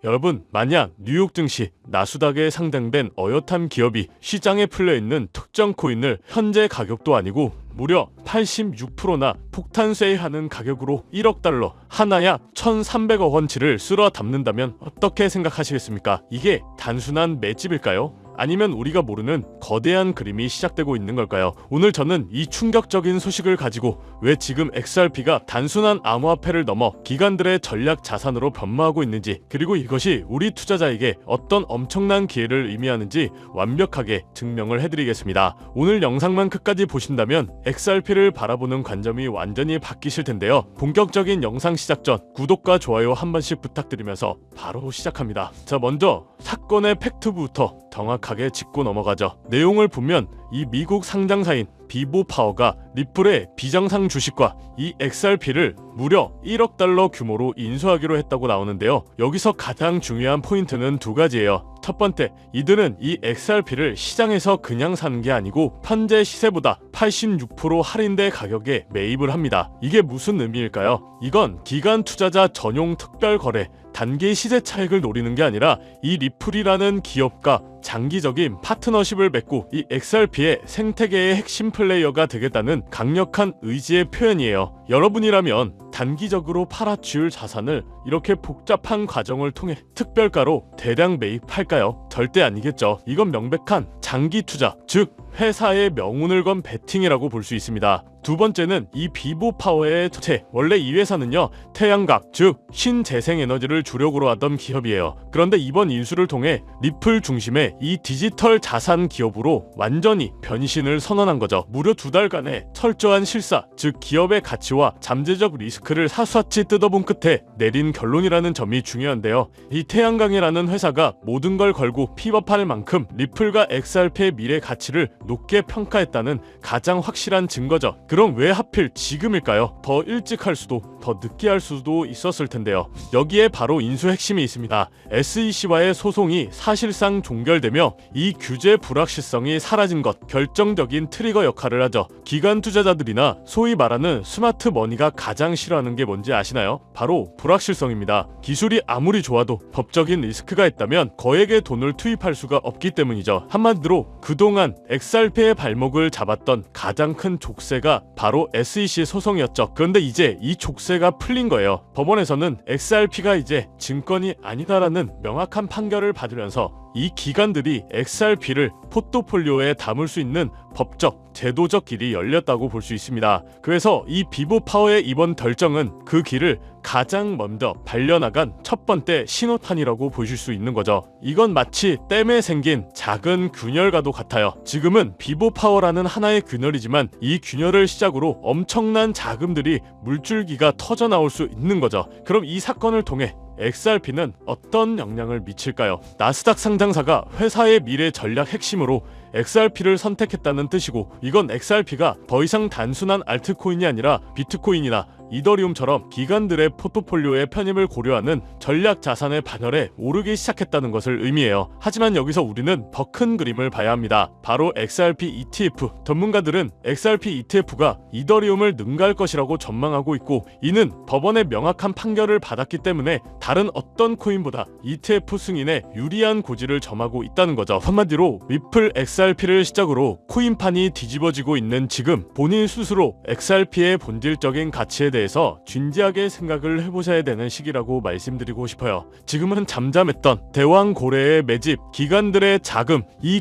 여러분, 만약 뉴욕 증시 나스닥에 상장된 어엿한 기업이 시장에 풀려있는 특정 코인을 현재 가격도 아니고 무려 86%나 폭탄 세일하는 가격으로 1억 달러, 하나 약 1,300억 원치를 쓸어 담는다면 어떻게 생각하시겠습니까? 이게 단순한 맷집일까요? 아니면 우리가 모르는 거대한 그림이 시작되고 있는 걸까요? 오늘 저는 이 충격적인 소식을 가지고 왜 지금 XRP가 단순한 암호화폐를 넘어 기관들의 전략 자산으로 변모하고 있는지, 그리고 이것이 우리 투자자에게 어떤 엄청난 기회를 의미하는지 완벽하게 증명을 해드리겠습니다. 오늘 영상만 끝까지 보신다면 XRP를 바라보는 관점이 완전히 바뀌실 텐데요. 본격적인 영상 시작 전 구독과 좋아요 한 번씩 부탁드리면서 바로 시작합니다. 자, 먼저 사건의 팩트부터 정확하게 짚고 넘어가죠. 내용을 보면 이 미국 상장사인 비보파워가 리플의 비정상 주식과 이 XRP를 무려 1억 달러 규모로 인수하기로 했다고 나오는데요. 여기서 가장 중요한 포인트는 두 가지예요. 첫 번째, 이들은 이 XRP를 시장에서 그냥 사는 게 아니고 현재 시세보다 86% 할인된 가격에 매입을 합니다. 이게 무슨 의미일까요? 이건 기관 투자자 전용 특별 거래, 단기 시세 차익을 노리는 게 아니라 이 리플이라는 기업과 장기적인 파트너십을 맺고 이 XRP의 생태계의 핵심 플레이어가 되겠다는 강력한 의지의 표현이에요. 여러분이라면 단기적으로 팔아치울 자산을 이렇게 복잡한 과정을 통해 특별가로 대량 매입할까요? 절대 아니겠죠. 이건 명백한 장기 투자, 즉 회사의 명운을 건 베팅이라고 볼 수 있습니다. 두 번째는 이 비보파워의 주체, 원래 이 회사는요 태양광, 즉 신재생에너지를 주력으로 하던 기업이에요. 그런데 이번 인수를 통해 리플 중심의 이 디지털 자산 기업으로 완전히 변신을 선언한 거죠. 무려 2달간의 철저한 실사, 즉 기업의 가치와 잠재적 리스크를 사수하치 뜯어본 끝에 내린 결론이라는 점이 중요한데요. 이 태양광이라는 회사가 모든 걸 걸고 픽업할 만큼 리플과 XRP의 미래 가치를 높게 평가했다는 가장 확실한 증거죠. 그럼 왜 하필 지금일까요? 더 일찍 할 수도, 더 늦게 할 수도 있었을 텐데요. 여기에 바로 인수 핵심이 있습니다. SEC와의 소송이 사실상 종결되며 이 규제 불확실성이 사라진 것, 결정적인 트리거 역할을 하죠. 기관 투자자들이나 소위 말하는 스마트 머니가 가장 싫어하는 게 뭔지 아시나요? 바로 불확실성입니다. 기술이 아무리 좋아도 법적인 리스크가 있다면 거액의 돈을 투입할 수가 없기 때문이죠. 한마디로 그동안 XRP의 발목을 잡았던 가장 큰 족쇄가 바로 SEC 소송이었죠. 그런데 이제 이 족쇄가 풀린 거예요. 법원에서는 XRP가 이제 증권이 아니다라는 명확한 판결을 받으면서 이 기관들이 XRP를 포트폴리오에 담을 수 있는 법적, 제도적 길이 열렸다고 볼 수 있습니다. 그래서 이 비보파워의 이번 결정은 그 길을 가장 먼저 발려나간 첫 번째 신호탄이라고 보실 수 있는 거죠. 이건 마치 댐에 생긴 작은 균열과도 같아요. 지금은 비보파워라는 하나의 균열이지만 이 균열을 시작으로 엄청난 자금들이 물줄기가 터져나올 수 있는 거죠. 그럼 이 사건을 통해 XRP는 어떤 영향을 미칠까요? 나스닥 상장사가 회사의 미래 전략 핵심으로 XRP를 선택했다는 뜻이고, 이건 XRP가 더 이상 단순한 알트코인이 아니라 비트코인이나 이더리움처럼 기관들의 포트폴리오의 편입을 고려하는 전략 자산의 반열에 오르기 시작했다는 것을 의미해요. 하지만 여기서 우리는 더 큰 그림을 봐야 합니다. 바로 XRP ETF. 전문가들은 XRP ETF가 이더리움을 능가할 것이라고 전망하고 있고, 이는 법원의 명확한 판결을 받았기 때문에 다른 어떤 코인보다 ETF 승인에 유리한 고지를 점하고 있다는 거죠. 한마디로 리플 XRP를 시작으로 코인판이 뒤집어지고 있는 지금 본인 스스로 XRP의 본질적인 가치에 대해서 진지하게 생각을 해보셔야 되는 시기라고 말씀드리고 싶어요. 지금은 잠잠했던 대왕 고래의 매집, 기관들의 자금, 이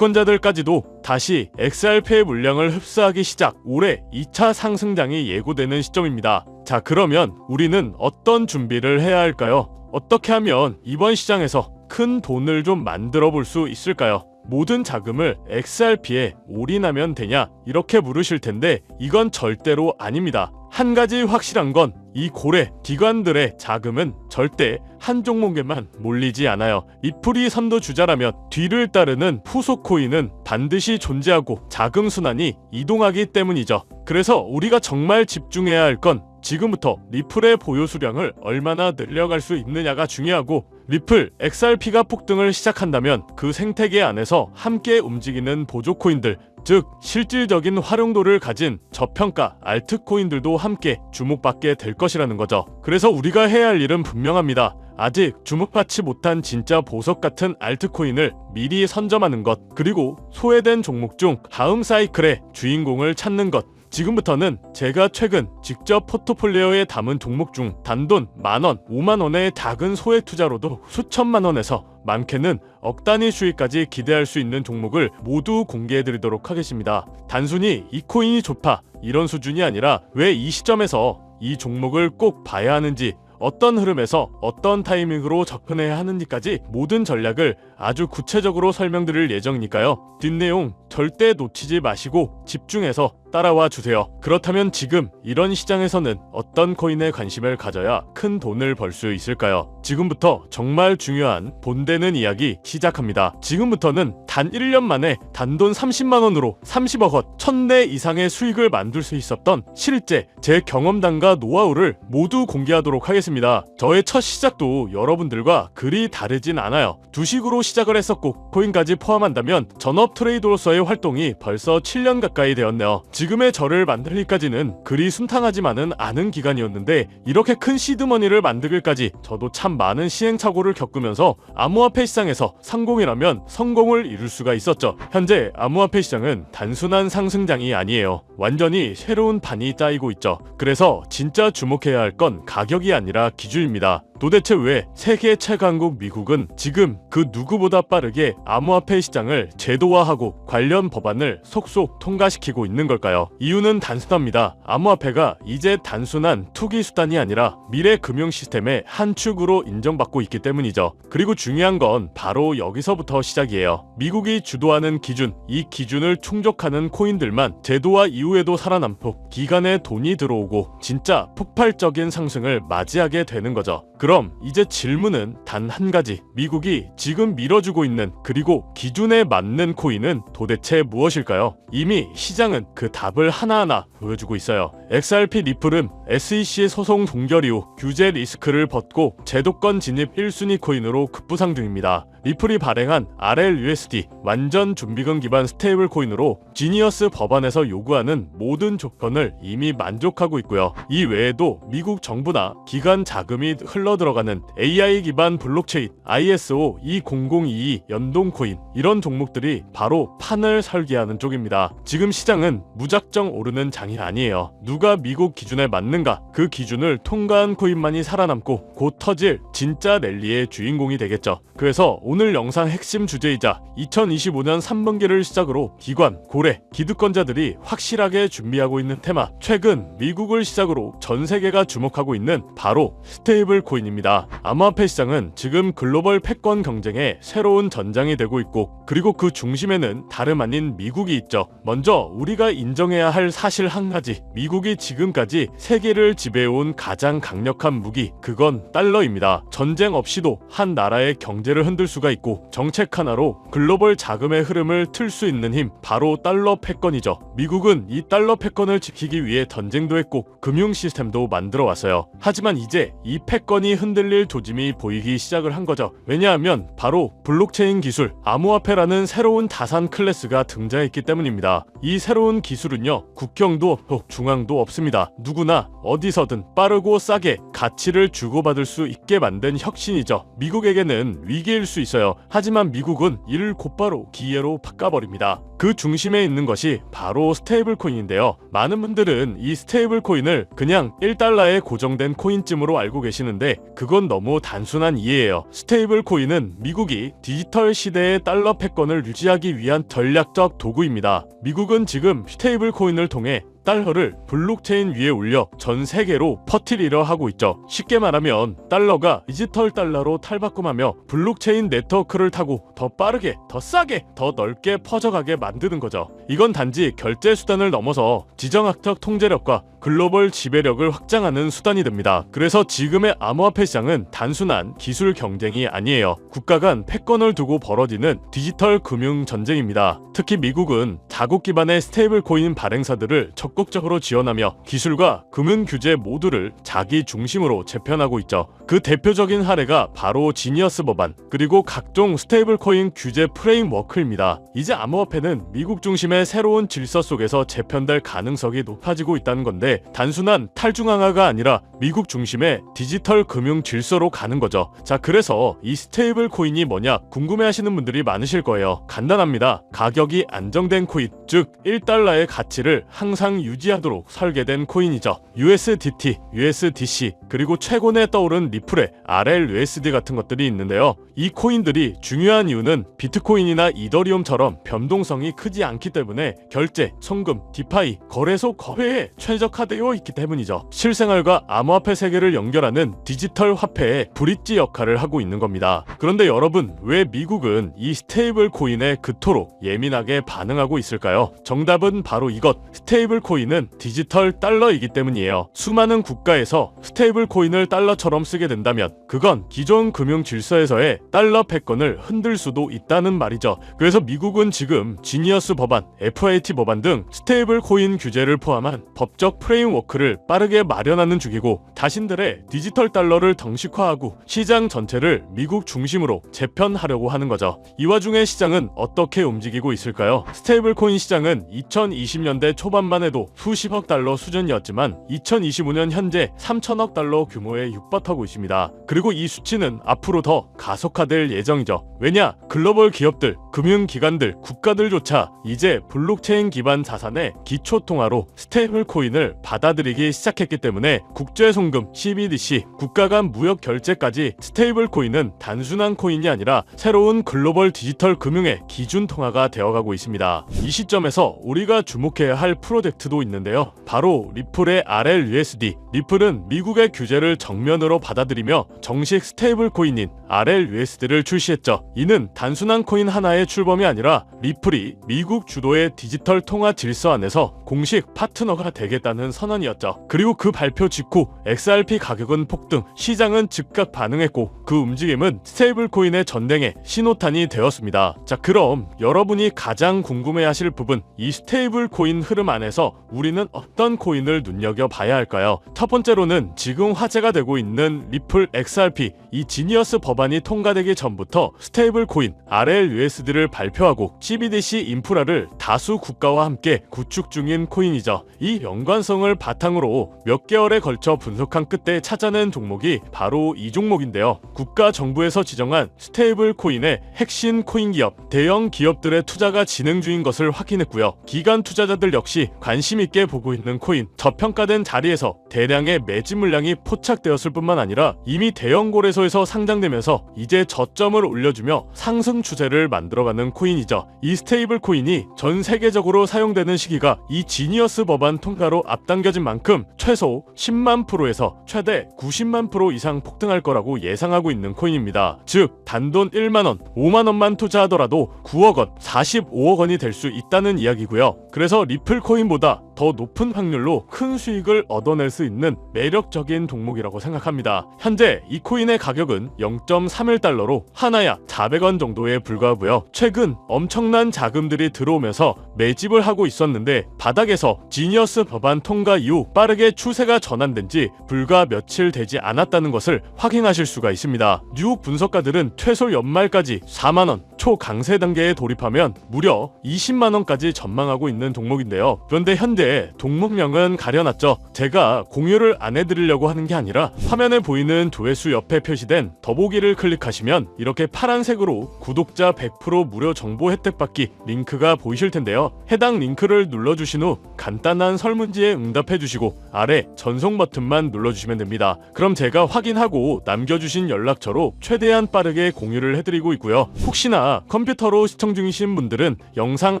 기득권자들까지도 다시 XRP의 물량을 흡수하기 시작, 올해 2차 상승장이 예고되는 시점입니다. 자, 그러면 우리는 어떤 준비를 해야 할까요? 어떻게 하면 이번 시장에서 큰 돈을 좀 만들어 볼 수 있을까요? 모든 자금을 XRP에 올인하면 되냐? 이렇게 물으실 텐데 이건 절대로 아닙니다. 한 가지 확실한 건 이 고래 기관들의 자금은 절대 한 종목에만 몰리지 않아요. 리플이 선도주자라면 뒤를 따르는 후속 코인은 반드시 존재하고 자금 순환이 이동하기 때문이죠. 그래서 우리가 정말 집중해야 할 건 지금부터 리플의 보유 수량을 얼마나 늘려갈 수 있느냐가 중요하고, 리플, XRP가 폭등을 시작한다면 그 생태계 안에서 함께 움직이는 보조코인들, 즉 실질적인 활용도를 가진 저평가 알트코인들도 함께 주목받게 될 것이라는 거죠. 그래서 우리가 해야 할 일은 분명합니다. 아직 주목받지 못한 진짜 보석 같은 알트코인을 미리 선점하는 것, 그리고 소외된 종목 중 다음 사이클의 주인공을 찾는 것. 지금부터는 제가 최근 직접 포트폴리오에 담은 종목 중 단돈 만원, 5만원의 작은 소액 투자로도 수천만원에서 많게는 억 단위 수익까지 기대할 수 있는 종목을 모두 공개해드리도록 하겠습니다. 단순히 이 코인이 좋다 이런 수준이 아니라 왜 이 시점에서 이 종목을 꼭 봐야 하는지, 어떤 흐름에서 어떤 타이밍으로 접근해야 하는지까지 모든 전략을 아주 구체적으로 설명드릴 예정이니까요. 뒷내용 절대 놓치지 마시고 집중해서 따라와 주세요. 그렇다면 지금 이런 시장에서는 어떤 코인에 관심을 가져야 큰 돈을 벌 수 있을까요? 지금부터 정말 중요한 본되는 이야기 시작합니다. 지금부터는 단 1년 만에 단돈 30만원으로 30억 원, 1000대 이상의 수익을 만들 수 있었던 실제 제 경험담과 노하우를 모두 공개하도록 하겠습니다. 저의 첫 시작도 여러분들과 그리 다르진 않아요. 주식으로 시작을 했었고 코인까지 포함한다면 전업 트레이더로서의 활동이 벌써 7년 가까이 되었네요. 지금의 저를 만들기까지는 그리 순탄하지만은 않은 기간이었는데, 이렇게 큰 시드머니를 만들기까지 저도 참 많은 시행착오를 겪으면서 암호화폐 시장에서 성공이라면 성공을 이룰 수가 있었죠. 현재 암호화폐 시장은 단순한 상승장이 아니에요. 완전히 새로운 판이 짜이고 있죠. 그래서 진짜 주목해야 할 건 가격이 아니라 기준입니다. 도대체 왜 세계 최강국 미국은 지금 그 누구보다 빠르게 암호화폐 시장을 제도화하고 관련 법안을 속속 통과시키고 있는 걸까요? 이유는 단순합니다. 암호화폐가 이제 단순한 투기 수단이 아니라 미래 금융 시스템의 한 축으로 인정받고 있기 때문이죠. 그리고 중요한 건 바로 여기서부터 시작이에요. 미국이 주도하는 기준, 이 기준을 충족하는 코인들만 제도화 이후에도 살아남고 기간에 돈이 들어오고 진짜 폭발적인 상승을 맞이하게 되는 거죠. 그럼 이제 질문은 단 한 가지. 미국이 지금 밀어주고 있는, 그리고 기준에 맞는 코인은 도대체 무엇일까요? 이미 시장은 그 답을 하나하나 보여주고 있어요. XRP 리플은 SEC 소송 종결 이후 규제 리스크를 벗고 제도권 진입 1순위 코인으로 급부상 중입니다. 리플이 발행한 RLUSD 완전 준비금 기반 스테이블 코인으로 지니어스 법안에서 요구하는 모든 조건을 이미 만족하고 있고요. 이 외에도 미국 정부나 기관 자금이 흘러들어가는 AI 기반 블록체인 ISO 20022 연동 코인, 이런 종목들이 바로 판을 설계하는 쪽입니다. 지금 시장은 무작정 오르는 장이 아니에요. 누가 미국 기준에 맞는가, 그 기준을 통과한 코인만이 살아남고 곧 터질 진짜 랠리의 주인공이 되겠죠. 그래서 오늘 영상 핵심 주제이자 2025년 3분기를 시작으로 기관, 고래, 기득권자들이 확실하게 준비하고 있는 테마, 최근 미국을 시작으로 전 세계가 주목하고 있는 바로 스테이블 코인입니다. 암호화폐 시장은 지금 글로벌 패권 경쟁의 새로운 전장이 되고 있고, 그리고 그 중심에는 다름 아닌 미국이 있죠. 먼저 우리가 인정해야 할 사실 한 가지, 미국이 지금까지 세계를 지배해온 가장 강력한 무기, 그건 달러입니다. 전쟁 없이도 한 나라의 경제를 흔들 수가 있고 정책 하나로 글로벌 자금의 흐름을 틀 수 있는 힘, 바로 달러 패권이죠. 미국은 이 달러 패권을 지키기 위해 전쟁도 했고 금융 시스템도 만들어 왔어요. 하지만 이제 이 패권이 흔들릴 조짐이 보이기 시작을 한 거죠. 왜냐하면 바로 블록체인 기술, 암호화폐라는 새로운 자산 클래스가 등장했기 때문입니다. 이 새로운 기술은요, 국경도 없고 중앙도 없습니다. 누구나 어디서든 빠르고 싸게 가치를 주고받을 수 있게 만든 혁신이죠. 미국에게는 위기일 수 있어요. 하지만 미국은 이를 곧바로 기회로 바꿔버립니다. 그 중심에 있는 것이 바로 스테이블 코인인데요. 많은 분들은 이 스테이블 코인을 그냥 1달러에 고정된 코인쯤으로 알고 계시는데 그건 너무 단순한 이해예요. 스테이블 코인은 미국이 디지털 시대의 달러 패권을 유지하기 위한 전략적 도구입니다. 미국은 지금 스테이블 코인을 통해 달러를 블록체인 위에 올려 전 세계로 퍼뜨리려 하고 있죠. 쉽게 말하면 달러가 디지털 달러로 탈바꿈하며 블록체인 네트워크를 타고 더 빠르게, 더 싸게, 더 넓게 퍼져가게 만드는 거죠. 이건 단지 결제 수단을 넘어서 지정학적 통제력과 글로벌 지배력을 확장하는 수단이 됩니다. 그래서 지금의 암호화폐 시장은 단순한 기술 경쟁이 아니에요. 국가 간 패권을 두고 벌어지는 디지털 금융 전쟁입니다. 특히 미국은 자국 기반의 스테이블 코인 발행사들을 적극적으로 지원하며 기술과 금융 규제 모두를 자기 중심으로 재편하고 있죠. 그 대표적인 사례가 바로 지니어스 법안 그리고 각종 스테이블 코인 규제 프레임워크입니다. 이제 암호화폐는 미국 중심의 새로운 질서 속에서 재편될 가능성이 높아지고 있다는 건데 단순한 탈중앙화가 아니라 미국 중심의 디지털 금융 질서로 가는 거죠. 자, 그래서 이 스테이블 코인이 뭐냐 궁금해하시는 분들이 많으실 거예요. 간단합니다. 가격이 안정된 코인, 즉 1달러의 가치를 항상 유지하도록 설계된 코인이죠. USDT, USDC, 그리고 최근에 떠오른 리플의 RLUSD 같은 것들이 있는데요. 이 코인들이 중요한 이유는 비트코인이나 이더리움처럼 변동성이 크지 않기 때문에 결제, 송금, 디파이, 거래소 거래에 최적화되어 있기 때문이죠. 실생활과 암호화폐 세계를 연결하는 디지털 화폐의 브릿지 역할을 하고 있는 겁니다. 그런데 여러분, 왜 미국은 이 스테이블 코인에 그토록 예민하게 반응하고 있을까요? 정답은 바로 이것. 스테이블 코인은 디지털 달러이기 때문이에요. 수많은 국가에서 스테이블 코인을 달러처럼 쓰게 된다면 그건 기존 금융 질서에서의 달러 패권을 흔들 수도 있다는 말이죠. 그래서 미국은 지금 지니어스 법안, FAT 법안 등 스테이블 코인 규제를 포함한 법적 프레임워크를 빠르게 마련하는 중이고 자신들의 디지털 달러를 정식화하고 시장 전체를 미국 중심으로 재편하려고 하는 거죠. 이 와중에 시장은 어떻게 움직이고 있을까요? 스테이블 코인 시장은 2020년대 초반만 해도 수십억 달러 수준이었지만 2025년 현재 3천억 달러 규모에 육박하고 있습니다. 그리고 이 수치는 앞으로 더 가속화될 예정이죠. 왜냐? 글로벌 기업들, 금융기관들, 국가들조차 이제 블록체인 기반 자산의 기초통화로 스테이블 코인을 받아들이기 시작했기 때문에 국제송금, CBDC, 국가 간 무역 결제까지 스테이블 코인은 단순한 코인이 아니라 새로운 글로벌 디지털 금융의 기준 통화가 되어가고 있습니다. 이 시점에서 우리가 주목해야 할 프로젝트도 있는데요. 바로 리플의 RLUSD. 리플은 미국의 규제를 정면으로 받아들이며 정식 스테이블 코인인 RLUSD를 출시했죠. 이는 단순한 코인 하나의 출범이 아니라 리플이 미국 주도의 디지털 통화 질서 안에서 공식 파트너가 되겠다는 선언이었죠. 그리고 그 발표 직후 XRP 가격은 폭등, 시장은 즉각 반응했고 그 움직임은 스테이블 코인의 전쟁의 신호탄이 되었습니다. 자, 그럼 여러분이 가장 궁금해하실 부분, 이 스테이블 코인 흐름 안에서 우리는 어떤 코인을 눈여겨봐야 할까요? 첫 번째로는 지금 화제가 되고 있는 리플 XRP, 이 지니어스 법안이 통과되기 전부터 스테이블 코인 RLUSD를 발표하고 CBDC 인프라를 다수 국가와 함께 구축 중인 코인이죠. 이 연관성을 바탕으로 몇 개월에 걸쳐 분석한 끝에 찾아낸 종목이 바로 이 종목인데요. 국가 정부에서 지정한 스테이블 코인의 핵심 코인 기업, 대형 기업들의 투자가 진행 중인 것을 확인했고요. 기관 투자자들 역시 관심 있게 보고 있는 코인, 저평가된 자리에서 대량의 매집 물량이 포착되었을 뿐만 아니라 이미 대형 거래소에서 상장되면서 이제 저점을 올려주며 상승 추세를 만들어가는 코인이죠. 이 스테이블 코인이 전 세계적으로 사용되는 시기가 이 지니어스 법안 통과로 앞당겨진 만큼 최소 10만 프로에서 최대 90만 프로 이상 폭등할 거라고 예상하고 있는 코인입니다. 즉 단돈 1만원, 5만원만 투자하더라도 9억원, 45억원이 될 수 있다는 이야기고요. 그래서 리플 코인보다 더 높은 확률로 큰 수익을 얻어낼 수 있는 매력적인 종목이라고 생각합니다. 현재 이 코인의 가격은 0.31달러로 하나야 400원 정도에 불과하고요. 최근 엄청난 자금들이 들어오면서 매집을 하고 있었는데 바닥에서 지니어스 법안 통과 이후 빠르게 추세가 전환된 지 불과 며칠 되지 않았다는 것을 확인하실 수가 있습니다. 뉴욕 분석가들은 최소 연말까지 4만원, 초강세 단계에 돌입하면 무려 20만원까지 전망하고 있는 종목인데요. 그런데 현재 종목명은 가려놨죠. 제가 공유를 안 해드리려고 하는 게 아니라 화면에 보이는 조회수 옆에 표시된 더보기를 클릭하시면 이렇게 파란색으로 구독자 100% 무료 정보 혜택 받기 링크가 보이실 텐데요. 해당 링크를 눌러주신 후 간단한 설문지에 응답해주시고 아래 전송 버튼만 눌러주시면 됩니다. 그럼 제가 확인하고 남겨주신 연락처로 최대한 빠르게 공유를 해드리고 있고요. 혹시나 컴퓨터로 시청 중이신 분들은 영상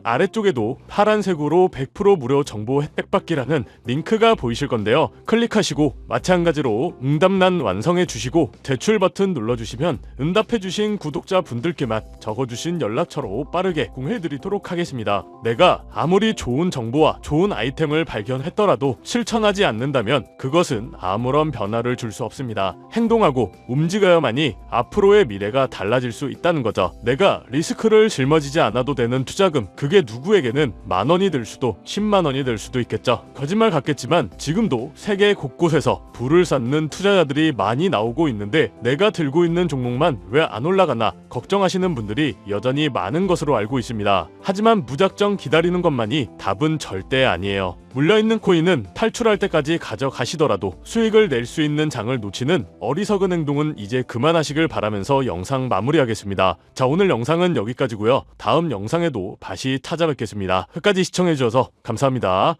아래쪽에도 파란색으로 100% 무료 정보 혜택 받기라는 링크가 보이실 건데요. 클릭하시고 마찬가지로 응답란 완성해 주시고 제출 버튼 눌러주시면 응답해 주신 구독자 분들께만 적어주신 연락처로 빠르게 공유해 드리도록 하겠습니다. 내가 아무리 좋은 정보와 좋은 아이템을 발견했더라도 실천하지 않는다면 그것은 아무런 변화를 줄 수 없습니다. 행동하고 움직여야만이 앞으로의 미래가 달라질 수 있다는 거죠. 내가 리스크를 짊어지지 않아도 되는 투자금, 그게 누구에게는 10,000원이 100원이 될 수도 10만 원이 될 수도 있겠죠. 거짓말 같겠지만 지금도 세계 곳곳에서 부를 쌓는 투자자들이 많이 나오고 있는데 내가 들고 있는 종목만 왜 안 올라가나 걱정하시는 분들이 여전히 많은 것으로 알고 있습니다. 하지만 무작정 기다리는 것만이 답은 절대 아니에요. 물려있는 코인은 탈출할 때까지 가져가시더라도 수익을 낼 수 있는 장을 놓치는 어리석은 행동은 이제 그만하시길 바라면서 영상 마무리하겠습니다. 자, 오늘 영상은 여기까지고요. 다음 영상에도 다시 찾아뵙겠습니다. 끝까지 시청해주셔서 감사합니다.